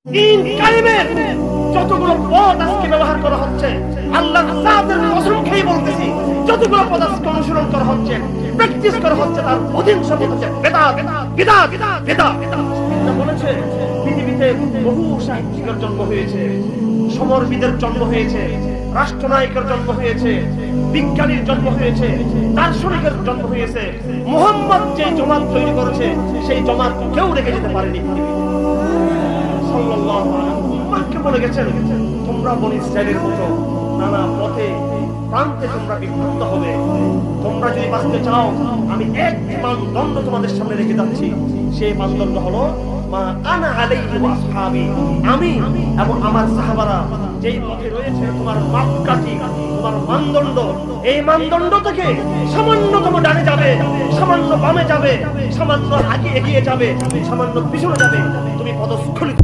দিন কায়েমের যতগুলো পথ আজকে ব্যবহার করা হচ্ছে, আল্লাহর জাতের কসম খেয়ে বলতেছি, যতগুলো পথ আজকে অনুসরণ করা হচ্ছে, প্র্যাকটিস করা হচ্ছে, তার অধিকাংশ পথ হচ্ছে বিদআত বিদআত বিদআত। এটা বলেছে পৃথিবীতে বহু সাহিত্যিকের জন্ম হয়েছে, সমরবিদের জন্ম হয়েছে, রাষ্ট্রনায়কের জন্ম হয়েছে, বিজ্ঞানীর জন্ম হয়েছে, দার্শনিকের জন্ম হয়েছে। মুহাম্মদ যে জমাত তৈরি করেছে সেই জমাত কেউ রেখে যেতে পারেনি। সাল্লাল্লাহু আলাইহি ওয়াসাল্লাম বলে গেছেন, তোমরা বনি ইসরাঈলের মতো নানা পথে প্রান্তে তোমরা বিভক্ত হবে। তোমরা যদি বাঁচতে চাও, আমি এক মানদণ্ড তোমাদের সামনে রেখে যাচ্ছি। সেই মানদণ্ড হলো মা আনা আলাইহি ওয়া আসহাবি, আমি এবং আমার সাহাবারা যেই পথে রয়েছে, তোমার মাপকাঠি, তোমার মানদণ্ড, এই মানদণ্ড থেকে সামান্যতম ডানে যাবে, সামান্য বামে যাবে, সামান্য আগে এগিয়ে যাবে, সামান্য পিছনে যাবে, তুমি পদস্খলিত